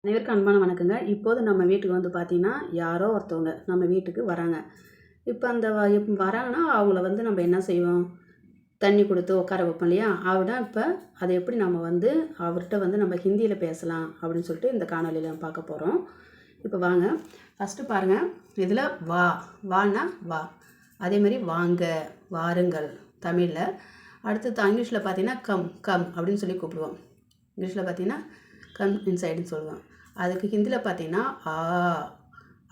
அனைவருக்கும் அன்பான வணக்கங்க. இப்போது நம்ம வீட்டுக்கு வந்து பார்த்தீங்கன்னா, யாரோ ஒருத்தவங்க நம்ம வீட்டுக்கு வராங்க. இப்போ அந்த வராங்கன்னா, அவங்கள வந்து நம்ம என்ன செய்வோம்? தண்ணி கொடுத்து உட்கார வைப்போம் இல்லையா? அவர்தான் இப்போ அதை எப்படி நம்ம வந்து அவர்கிட்ட வந்து நம்ம ஹிந்தியில் பேசலாம் அப்படின்னு சொல்லிட்டு இந்த காணொலியில் நம்ம பார்க்க போகிறோம். இப்போ வாங்க. ஃபஸ்ட்டு பாருங்கள். இதில் வா, வான்னா வா. அதேமாதிரி வாங்க, வாருங்கள் தமிழில். அடுத்தது இங்கிலீஷில் பார்த்தீங்கன்னா கம், கம் அப்படின்னு சொல்லி கூப்பிடுவோம். இங்கிலீஷில் பார்த்தீங்கன்னா கம் இன்சைடுன்னு சொல்லுவோம். அதுக்கு ஹிந்தியில் பார்த்தீங்கன்னா ஆ,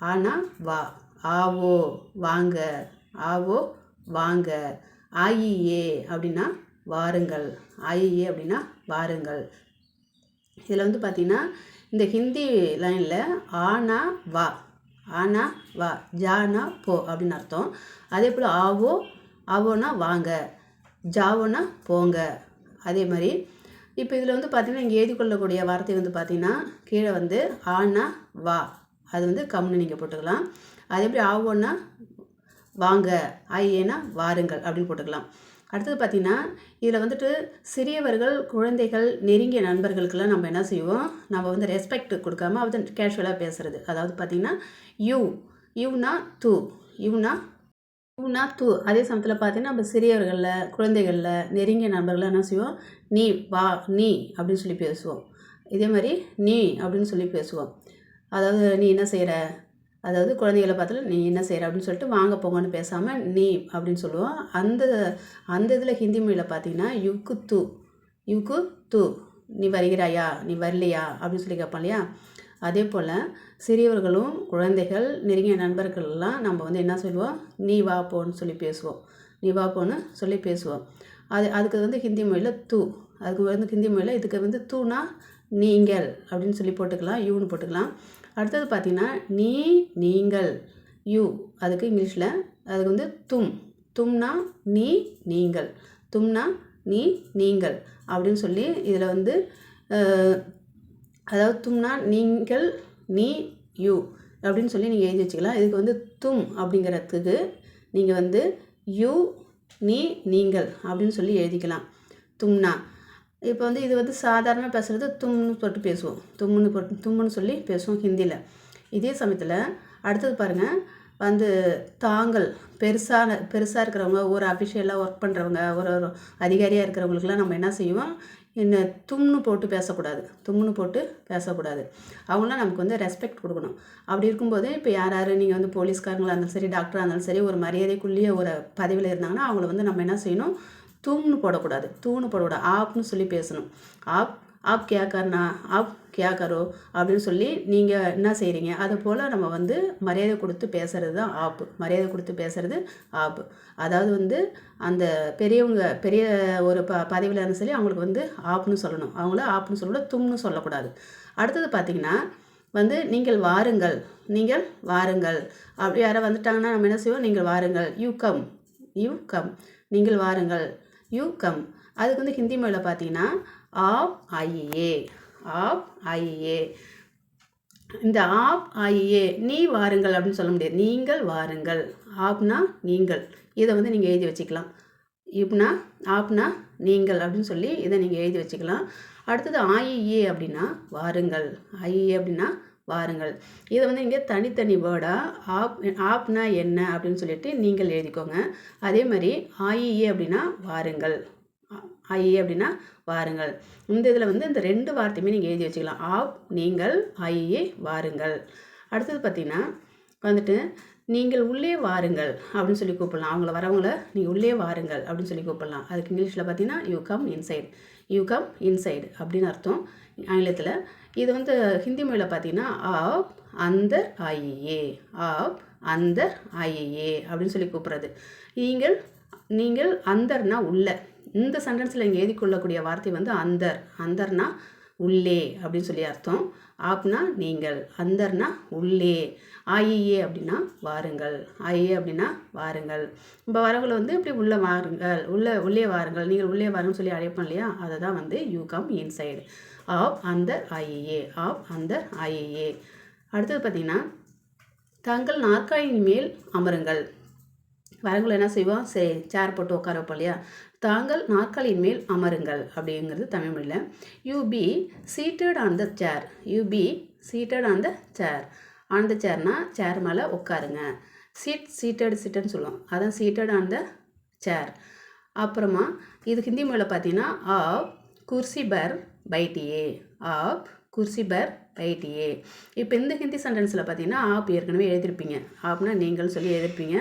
ஆனா வா, ஆவோ வாங்க, ஆவோ வாங்க, ஆயியே அப்படின்னா வாருங்கள், ஆயியே அப்படின்னா வாருங்கள். இதில் வந்து பார்த்திங்கன்னா இந்த ஹிந்தி லைனில் ஆனா வா, ஆனா வா, ஜானா போ அப்படின்னு அர்த்தம். அதே போல் ஆவோ, ஆவோனா வாங்க, ஜாவோனா போங்க. அதே மாதிரி இப்போ இதில் வந்து பார்த்திங்கன்னா இங்கே எழுதி கொள்ளக்கூடிய வார்த்தை வந்து பார்த்திங்கன்னா கீழே வந்து ஆனா வா, அது வந்து கம்னு நீங்கள் போட்டுக்கலாம். அதே மாதிரி ஆவோன்னா வாங்க, ஐயேனா வாருங்கள் அப்படின்னு போட்டுக்கலாம். அடுத்தது பார்த்திங்கன்னா இதில் வந்துட்டு சிறியவர்கள், குழந்தைகள், நெருங்கிய நண்பர்களுக்கெல்லாம் நம்ம என்ன செய்வோம்? நம்ம வந்து ரெஸ்பெக்ட் கொடுக்காம அது கேஷுவலாக பேசுகிறது. அதாவது பார்த்திங்கன்னா யூ, யூனா தூ, யூனா யூனா தூ. அதே சமயத்தில் பார்த்தீங்கன்னா நம்ம சிறியவர்களில், குழந்தைகளில், நெருங்கிய நண்பர்களில் என்ன செய்வோம்? நீ வா, நீ அப்படின்னு சொல்லி பேசுவோம். இதே மாதிரி நீ அப்படின்னு சொல்லி பேசுவோம். அதாவது நீ என்ன செய்கிற, அதாவது குழந்தைகளை பார்த்தாலும் நீ என்ன செய்கிற அப்படின்னு சொல்லிட்டு வாங்க போங்கன்னு பேசாமல் நீ அப்படின்னு சொல்லுவோம். அந்த அந்த இதில் ஹிந்தி மொழியில் பார்த்தீங்கன்னா யுக்கு தூ, யுக்கு தூ, நீ வருகிறாயா, நீ வரலையா அப்படின்னு சொல்லி கேட்போம் இல்லையா? அதே போல் சிறியவர்களும், குழந்தைகள், நெருங்கிய நண்பர்கள்லாம் நம்ம வந்து என்ன சொல்லுவோம்? நீ வா போன்னு சொல்லி பேசுவோம், நீ வா போன்னு சொல்லி பேசுவோம். அதுக்கு வந்து ஹிந்தி மொழியில் தூ, அதுக்கு வந்து ஹிந்தி மொழியில் இதுக்கு வந்து தூனா நீங்கள் அப்படின்னு சொல்லி போட்டுக்கலாம், யூன்னு போட்டுக்கலாம். அடுத்தது பார்த்திங்கன்னா நீ, நீங்கள், யூ. அதுக்கு இங்கிலீஷில் அதுக்கு வந்து தும், தும்னா நீ, நீங்கள், தும்னா நீ, நீங்கள் அப்படின்னு சொல்லி இதில் வந்து அதாவது தும்னா நீங்கள், நீ, யூ அப்படின்னு சொல்லி நீங்கள் எழுதி வச்சுக்கலாம். இதுக்கு வந்து தும் அப்படிங்கிறதுக்கு நீங்கள் வந்து யூ, நீ, நீங்கள் அப்படின்னு சொல்லி எழுதிக்கலாம். தும்னா இப்போ வந்து இது வந்து சாதாரணமாக பேசுகிறது தும்னு போட்டு பேசுவோம், தும்முன்னு சொல்லி பேசுவோம் ஹிந்தியில். இதே சமயத்தில் அடுத்தது பாருங்கள் வந்து தாங்கள், பெருசாக இருக்கிறவங்க, ஒரு அஃபிஷியலாக ஒர்க் பண்ணுறவங்க, ஒரு அதிகாரியாக இருக்கிறவங்களுக்கெல்லாம் நம்ம என்ன செய்வோம்? என்ன தும்னு போட்டு பேசக்கூடாது, தும்னு போட்டு பேசக்கூடாது. அவங்களாம் நமக்கு வந்து ரெஸ்பெக்ட் கொடுக்கணும். அப்படி இருக்கும்போது இப்போ யார் நீங்கள் வந்து போலீஸ்காரங்களாக இருந்தாலும் சரி, டாக்டராக இருந்தாலும் சரி, ஒரு மரியாதைக்குள்ளேயே ஒரு பதவியில் இருந்தாங்கன்னா அவங்கள வந்து நம்ம என்ன செய்யணும்? தூம்னு போடக்கூடாது, தூன்னு போடக்கூடாது, ஆப்னு சொல்லி பேசணும். ஆப், ஆப் கியா கர்னா, ஆப் கியா கரோ அப்படின்னு சொல்லி நீங்கள் என்ன செய்கிறீங்க, அதை போல் நம்ம வந்து மரியாதை கொடுத்து பேசுகிறது தான் ஆப்பு, மரியாதை கொடுத்து பேசுகிறது ஆப்பு. அதாவது வந்து அந்த பெரியவங்க, பெரிய ஒரு பதவியில் இருந்தாலும் சரி அவங்களுக்கு வந்து ஆப்னு சொல்லணும், அவங்கள ஆப்னு சொல்லக்கூடாது, தும்னு சொல்லக்கூடாது. அடுத்தது பார்த்திங்கன்னா வந்து நீங்கள் வாருங்கள், நீங்கள் வாருங்கள். அப்படி யாராவது வந்துட்டாங்கன்னா நம்ம என்ன செய்வோம்? நீங்கள் வாருங்கள், யூ கம், யூ கம், நீங்கள் வாருங்கள், யூ கம். அதுக்கு வந்து ஹிந்தி மொழியில் பார்த்தீங்கன்னா ஆப் ஆயியே, ஆப் ஆயியே. இந்த ஆப் ஆயியே, நீ வாருங்கள் அப்படின்னு சொல்ல முடியாது, நீங்கள் வாருங்கள். ஆப்னா நீங்கள், இதை வந்து நீங்கள் எழுதி வச்சுக்கலாம். இப்னா ஆப்னா நீங்கள் அப்படின்னு சொல்லி இதை நீங்கள் எழுதி வச்சுக்கலாம். அடுத்தது ஆயியே அப்படின்னா வாருங்கள், ஆயியே அப்படின்னா வாருங்கள். இதை வந்து இங்கே தனித்தனி வேர்டாக ஆப்னா என்ன அப்படின்னு சொல்லிட்டு நீங்கள் எழுதிக்கோங்க. அதே மாதிரி ஆயியே அப்படின்னா வாருங்கள், ஆயியே அப்படின்னா வாருங்கள். இந்த இதில் வந்து இந்த ரெண்டு வார்த்தையுமே நீங்கள் எழுதி வச்சுக்கலாம், ஆப் நீங்கள், ஆயியே வாருங்கள். அடுத்தது பார்த்திங்கன்னா வந்துட்டு நீங்கள் உள்ளே வாருங்கள் அப்படின்னு சொல்லி கூப்பிடலாம். அவங்கள வரவங்கள நீங்கள் உள்ளே வாருங்கள் அப்படின்னு சொல்லி கூப்பிடலாம். அதுக்கு இங்கிலீஷில் பார்த்தீங்கன்னா you come inside, you come inside அப்படின்னு அர்த்தம் ஆங்கிலத்தில். இது வந்து ஹிந்தி மொழியில் பார்த்தீங்கன்னா ஆப் அந்தர் ஆயியே, ஆப் அந்தர் ஆயியே அப்படின்னு சொல்லி கூப்பிட்றது. நீங்கள் அந்தர்னா உள்ள. இந்த சென்டென்ஸில் இங்கே எழுதி கொள்ளக்கூடிய வார்த்தை வந்து அந்தர், அந்தர்னா உள்ளே அப்படின்னு சொல்லி அர்த்தம். ஆப்னா நீங்கள், அந்தர்னா உள்ளே, ஆயியே அப்படின்னா வாருங்கள், ஆயியே அப்படின்னா வாருங்கள். இப்போ வரவங்களை வந்து இப்படி உள்ளே வாருங்கள், உள்ளே வாருங்கள், நீங்கள் உள்ளே வாருங்கன்னு சொல்லி அழைப்போம் இல்லையா? அதை தான் வந்து you come inside, app Antar Aaiye, app அந்தர் ஆயியே. அடுத்தது பார்த்திங்கன்னா தங்கள் நாற்காலியின் மேல் அமருங்கள். வரவங்களை என்ன செய்வோம்? சரி, சேர் போட்டு உட்கார வைப்போம் இல்லையா? தாங்கள் நாற்காலியின் மேல் அமருங்கள் அப்படிங்கிறது தமிழ் மொழியில். You be seated on the chair, you be seated on the chair. On the சேர்னா சேர் மேலே உட்காருங்க. சீட்டட்னு சொல்லுவோம். அதான் சீட்டட் ஆன் த சேர். அப்புறமா இது ஹிந்தி மொழியில் பார்த்தீங்கன்னா ஆப் குர்சி பர் பைட்டியே. ஆப் குர்சி பர் பைட்டியே. இப்போ இந்த ஹிந்தி சென்டென்ஸில் பார்த்தீங்கன்னா ஆப் ஏற்கனவே எழுதியிருப்பீங்க. ஆப்னா நீங்கள் சொல்லி எழுதியிருப்பீங்க.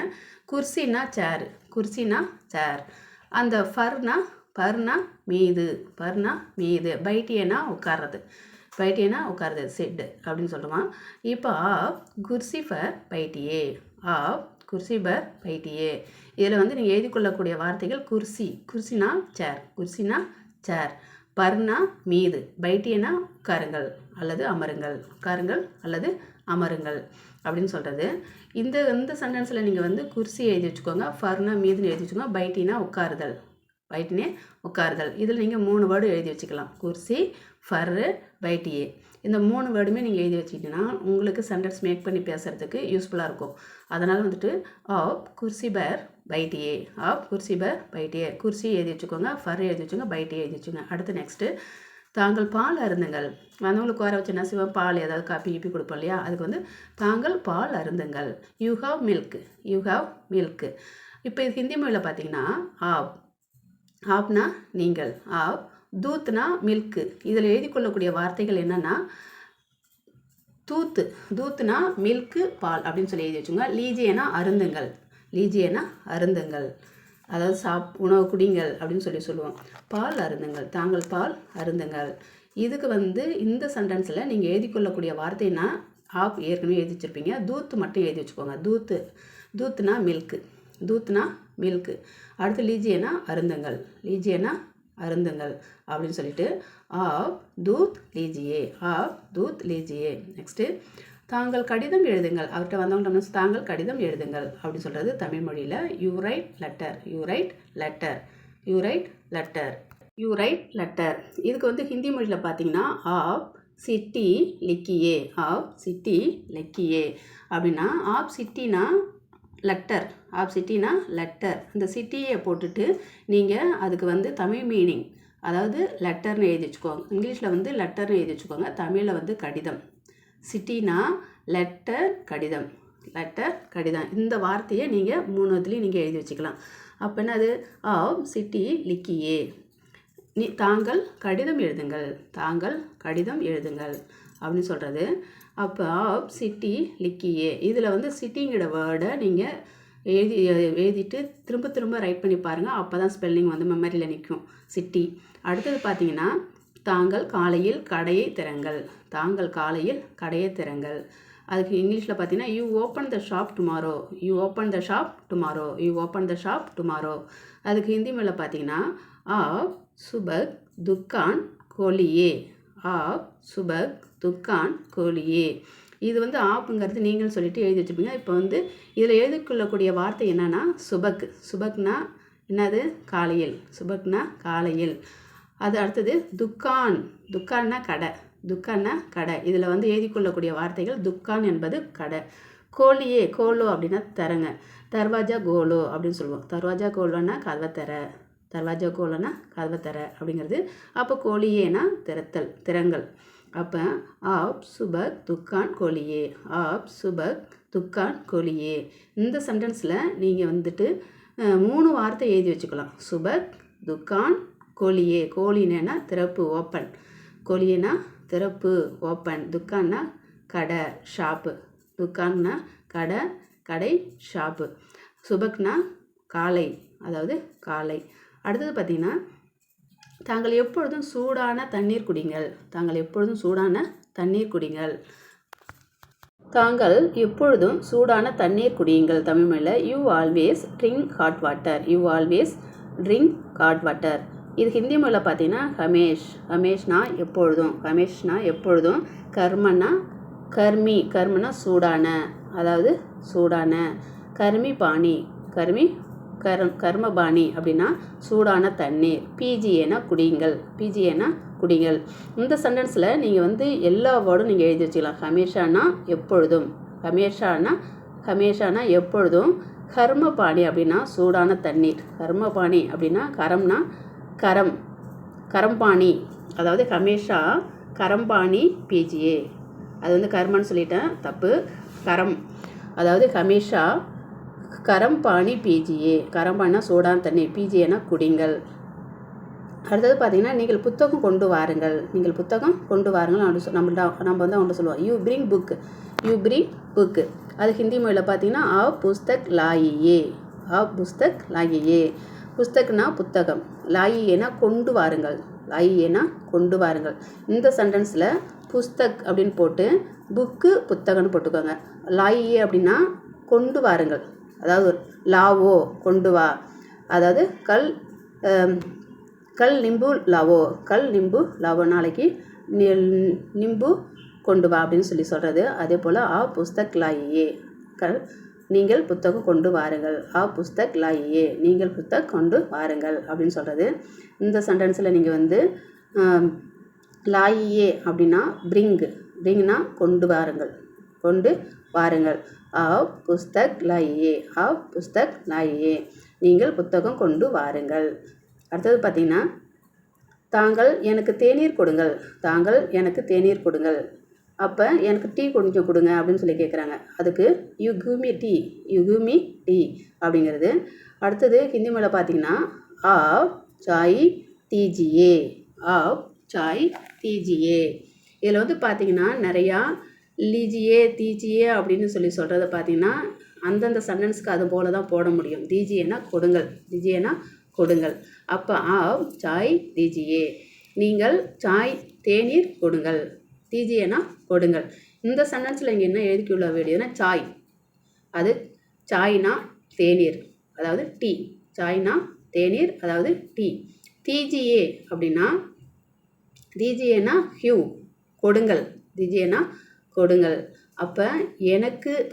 குர்சினா சேர். குர்சினா சேர். அந்த பர்னா மீது. பைட்டியேனா உட்கார்றது. செட் அப்படின்னு சொல்லுவான். இப்போ ஆப் குர்சி பர் பைட்டியே. ஆப் குர்சி பர் பைட்டியே. இதில் வந்து நீங்கள் எழுதி கொள்ளக்கூடிய வார்த்தைகள் குர்சினா சேர், பர்னா மீது, பைட்டியனா உட்காருங்கள் அல்லது அமருங்கள் அப்படின்னு சொல்கிறது. இந்த சென்டென்ஸில் நீங்கள் வந்து குர்சி எழுதி வச்சுக்கோங்க, ஃபர்னா மீதுன்னு எழுதி வச்சுக்கோங்க, பைட்டினா உட்காருதல். இதில் நீங்கள் 3 வேர்டு எழுதி வச்சுக்கலாம். குர்சி, ஃபர்ரு, பைட்டியே. இந்த 3 வேர்டுமே நீங்கள் எழுதி வச்சிட்டிங்கன்னா உங்களுக்கு சென்டென்ஸ் மேக் பண்ணி பேசுகிறதுக்கு யூஸ்ஃபுல்லாக இருக்கும். அதனால் வந்துட்டு ஆப் குர்சி பர் பைட்டியே. குர்சி எழுதி வச்சுக்கோங்க, ஃபர் எழுதி வச்சுக்கோங்க, பைட்டியே எழுதி வச்சுக்கோங்க. அடுத்து நெக்ஸ்ட்டு தாங்கள் பால் அருந்துங்கள். வந்தவங்களுக்கு வர வச்சு என்ன செய்வோம், பால் ஏதாவது காப்பி கொடுப்போம் இல்லையா, அதுக்கு வந்து தாங்கள் பால் அருந்துங்கள். You have milk. இப்போ இது ஹிந்தி மொழியில் பார்த்தீங்கன்னா ஆப்னா நீங்கள், ஆப், தூத்னா மில்க்கு. இதில் எழுதி கொள்ளக்கூடிய வார்த்தைகள் என்னென்னா தூத்துனா மில்க்கு, பால் அப்படின்னு சொல்லி எழுதி வச்சுங்க. லீஜியனா அருந்துங்கள், அதாவது உணவு குடிங்கள் அப்படின்னு சொல்லுவோம். பால் அருந்துங்கள், தாங்கள் பால் அருந்துங்கள். இதுக்கு வந்து இந்த சென்டென்ஸில் நீங்கள் எழுதி கொள்ளக்கூடிய வார்த்தைனா ஆப் ஏற்கனவே எழுதி வச்சுருப்பீங்க. தூத்து மட்டும் எழுதி வச்சுக்கோங்க. தூத்துனா மில்க்கு. அடுத்து லீஜியனா அருந்துங்கள் அப்படின்னு சொல்லிட்டு ஆப் தூத் லீஜியே. நெக்ஸ்ட்டு தாங்கள் கடிதம் எழுதுங்கள். அவர்கிட்ட வந்தவங்க தாங்கள் கடிதம் எழுதுங்கள் அப்படின்னு சொல்கிறது தமிழ் மொழியில் யூ ரைட் லெட்டர். இதுக்கு வந்து ஹிந்தி மொழியில் பார்த்தீங்கன்னா ஆப் சிட்டி லிக்கியே அப்படின்னா ஆப் சிட்டினா லெட்டர். அந்த சிட்டியை போட்டுட்டு நீங்கள் அதுக்கு வந்து தமிழ் மீனிங், அதாவது லெட்டர்னு எழுதி வச்சுக்கோங்க. இங்கிலீஷில் வந்து லெட்டர்னு எழுதி வச்சுக்கோங்க, தமிழில் வந்து கடிதம். சிட்டினா லெட்டர், கடிதம். இந்த வார்த்தையை நீங்கள் 3 இதுலேயும் நீங்கள் எழுதி வச்சுக்கலாம். அப்போ என்னது ஆப் சிட்டி லிக்கியே. தாங்கள் கடிதம் எழுதுங்கள் அப்படின்னு சொல்கிறது. அப்போ ஆப் சிட்டி லிக்கியே. இதில் வந்து சிட்டிங்கிற வேர்டை நீங்கள் எழுதிட்டு திரும்ப ரைட் பண்ணி பாருங்கள். அப்போ தான் ஸ்பெல்லிங் வந்து மெமரியில் நிற்கும். சிட்டி. அடுத்தது பார்த்தீங்கன்னா தாங்கள் காலையில் கடையை திறங்கள். அதுக்கு இங்கிலீஷில் பார்த்தீங்கன்னா you open the shop tomorrow. அதுக்கு ஹிந்தி மொழியில் பார்த்தீங்கன்னா ஆப் சுபக் துக்கான் கோலியே. இது வந்து ஆப்புங்கிறது நீங்கள் சொல்லிட்டு எழுதி வச்சுப்பீங்க. இப்போ வந்து இதில் எழுதிக்கொள்ளக்கூடிய வார்த்தை என்னென்னா சுபக்னா என்னது, காலையில். அது அடுத்தது துக்கான்னா கடை. இதில் வந்து எழுதிக்கொள்ளக்கூடிய வார்த்தைகள் துக்கான் என்பது கடை. கோலோ அப்படின்னா தரங்க. தர்வாஜா கோலோ அப்படின்னு சொல்லுவோம். தர்வாஜா கோலோன்னா கதவை தர அப்படிங்கிறது. அப்போ கோலியேனா திறங்கள். அப்போ ஆப் சுபக் துக்கான் கோலியே. இந்த சென்டென்ஸில் நீங்கள் வந்துட்டு 3 வார்த்தை எழுதி வச்சுக்கலாம். சுபக், துக்கான், கோலியே. கோலினா திறப்பு, ஓப்பன். கோலியேனா திறப்பு, ஓப்பன். துக்கான்னா கடை, ஷாப்பு. துக்கான்னா கடை, ஷாப்பு. சுபக்னா காலை, அதாவது காலை. அடுத்தது பார்த்திங்கன்னா தாங்கள் எப்பொழுதும் சூடான தண்ணீர் குடிங்கள். தாங்கள் எப்பொழுதும் சூடான தண்ணீர் குடியுங்கள். தமிழ் மொழியில் you always drink hot water. இது ஹிந்தி மொழியில் பார்த்தீங்கன்னா ஹமேஷ்னா எப்பொழுதும். கர்மனா சூடான, அதாவது கர்மபாணி அப்படின்னா சூடான தண்ணீர். பிஜிஏனா குடிங்கள். இந்த சென்டென்ஸில் நீங்கள் வந்து எல்லா வேர்டும் நீங்கள் எழுதி வச்சுக்கலாம். ஹமேஷானா எப்பொழுதும். கர்மபாணி அப்படின்னா சூடான தண்ணீர். கர்மபாணி அப்படின்னா கரம்பாணி, அதாவது ஹமேஷா கரம்பாணி பிஜிஏ. அது வந்து கர்மன்னு சொல்லிட்டேன், தப்பு. கரம், அதாவது ஹமேஷா கரம் பாணி பீஜியே. கரம் பாணினா சூடான் தண்ணி, பீஜியேனா குடிங்கள். அடுத்தது பார்த்தீங்கன்னா, நீங்கள் புத்தகம் கொண்டு வாருங்கள். நீங்கள் புத்தகம் கொண்டு வாருங்கள் நம்ம வந்து அவங்கள்ட்ட சொல்லுவோம், you bring book. You bring book. அது ஹிந்தி மொழியில் பார்த்தீங்கன்னா ஆப் புஸ்தக் லாயியே. ஆப் புஸ்தக் லாயியே. புஸ்தக்னா புத்தகம், லாயியேனா கொண்டு வாருங்கள். லாயியேனா கொண்டு வாருங்கள். இந்த சென்டென்ஸில் புஸ்தக் அப்படின்னு போட்டு புக்கு புத்தகம்னு போட்டுக்கோங்க. லாயியே அப்படின்னா கொண்டு வாருங்கள், அதாவது லாவோ கொண்டு வா, அதாவது கல் நிம்பு லாவோ. கல் நிம்பு லாவோ, நாளைக்கு நிம்பு கொண்டு வா அப்படின்னு சொல்லி சொல்கிறது. அதே போல் ஆ புஸ்தக் லாயியே, நீங்கள் புத்தகம் கொண்டு வாருங்கள். ஆ புஸ்தக் லாயியே, நீங்கள் புத்தக் கொண்டு வாருங்கள் அப்படின்னு சொல்கிறது. இந்த சென்டென்ஸில் நீங்கள் வந்து லாயியே அப்படின்னா பிரிங்னா கொண்டு வாருங்கள், கொண்டு வாருங்கள். ஆப் புஸ்தக் லாயியே, ஆப் புஸ்தக் லாயியே, நீங்கள் புத்தகம் கொண்டு வாருங்கள். அடுத்தது பார்த்திங்கன்னா, தாங்கள் எனக்கு தேநீர் கொடுங்கள். தாங்கள் எனக்கு தேநீர் கொடுங்கள். அப்போ எனக்கு டீ கொஞ்சம் கொடுங்க அப்படின்னு சொல்லி கேட்குறாங்க. அதுக்கு you give me tea. You give me tea அப்படிங்கிறது. அடுத்தது ஹிந்தி மொழியில் பார்த்திங்கன்னா ஆப் சாய் தீஜியே. ஆப் சாய் தீஜியே. இதில் வந்து பார்த்திங்கன்னா நிறையா லீஜியே தீஜியே அப்படின்னு சொல்லி சொல்கிறத பார்த்திங்கன்னா அந்தந்த சென்டென்ஸ்க்கு அது போல தான் போட முடியும். தீஜியேனா கொடுங்கள், தீஜியேனா கொடுங்கள். அப்போ ஆப் சாய் தீஜியே, நீங்கள் சாய் தேநீர் கொடுங்கள். தீஜியேனா கொடுங்கள். இந்த சென்டென்ஸில் இங்கே என்ன எழுதிக்குள்ள வேண்டியதுன்னா சாய், அது சாய்னா தேநீர், அதாவது டீ. சாய்னா தேநீர், அதாவது டீ. தீஜியே அப்படின்னா தீஜியேனா ஹியூ, கொடுங்கள். தீஜியேனா கொடுங்கள். அப்போ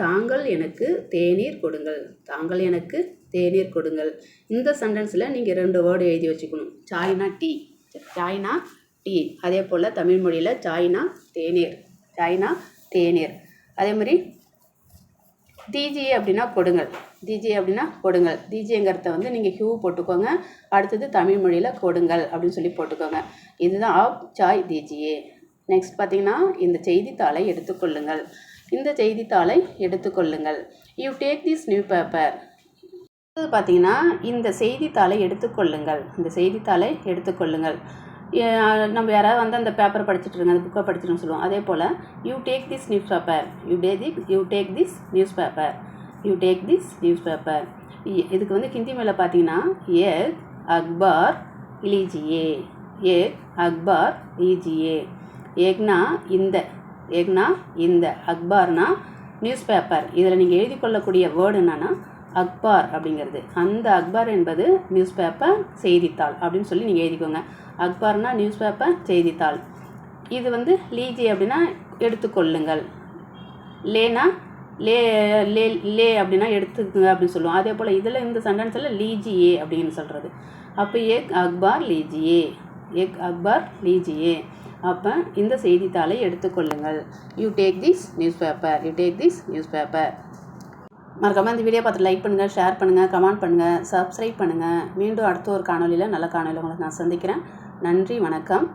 தாங்கள் எனக்கு தேநீர் கொடுங்கள். தாங்கள் எனக்கு தேநீர் கொடுங்கள். இந்த சென்டென்ஸில் நீங்கள் 2 வேர்டு எழுதி வச்சுக்கணும். Saina tea, Saina tea. அதே போல் தமிழ் மொழியில் சாய்னா தேநீர், சாய்னா தேநீர். அதே மாதிரி தீஜியே அப்படின்னா கொடுங்கள். தீஜியே அப்படின்னா கொடுங்கள். தீஜியேங்கிறத வந்து நீங்கள் ஹியூ போட்டுக்கோங்க. அடுத்தது தமிழ் மொழியில் கொடுங்கள் அப்படின்னு சொல்லி போட்டுக்கோங்க. இதுதான் ஆப் சாய் தீஜியே. நெக்ஸ்ட் பார்த்திங்கன்னா, இந்த செய்தித்தாளை எடுத்துக்கொள்ளுங்கள். இந்த செய்தித்தாளை எடுத்துக்கொள்ளுங்கள். You take this new paper. பார்த்திங்கன்னா, இந்த செய்தித்தாளை எடுத்துக்கொள்ளுங்கள். இந்த செய்தித்தாளை எடுத்துக்கொள்ளுங்கள். நம்ம யாராவது வந்து அந்த பேப்பரை படிச்சுட்ருங்க, அந்த புக்கை படிச்சுட்டுன்னு சொல்லுவோம். அதே போல் you take this newspaper. You take this newspaper. You take this newspaper. இதுக்கு வந்து ஹிந்தி மேலே பார்த்தீங்கன்னா ஏக் அக்பார் லீஜியே. ஏக் அக்பார் லீஜியே. ஏக்னா இந்த, அக்பார்னா நியூஸ் பேப்பர். இதில் நீங்கள் எழுதி கொள்ளக்கூடிய வேர்டு என்னென்னா அக்பார் அப்படிங்கிறது. அந்த அக்பார் என்பது நியூஸ் பேப்பர், செய்தித்தாள் அப்படின்னு சொல்லி நீங்கள் எழுதிக்கோங்க. அக்பார்னா நியூஸ் பேப்பர், செய்தித்தாள். இது வந்து லீஜி அப்படின்னா எடுத்துக்கொள்ளுங்கள். லேனா லே அப்படின்னா எடுத்துக்குங்க அப்படின்னு சொல்லுவோம். அதே போல் இதில் இந்த சென்டென்ஸில் லீஜியே அப்படின்னு சொல்கிறது. அப்போ ஏக் அக்பார் லீஜியே, ஏக் அக்பார் லீஜியே. அப்போ இந்த செய்தித்தாளை எடுத்துக்கொள்ளுங்கள். You take this newspaper. You take this news paper. மறக்காமல் இந்த வீடியோ பார்த்து லைக் பண்ணுங்கள், ஷேர் பண்ணுங்கள், கமெண்ட் பண்ணுங்கள், சப்ஸ்கிரைப் பண்ணுங்கள். மீண்டும் அடுத்த ஒரு காணொலியில் நல்ல காணொலியில் உங்களை நான் சந்திக்கிறேன். நன்றி, வணக்கம்,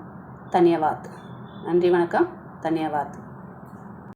தன்யவாத். நன்றி, வணக்கம், தன்யவாத்.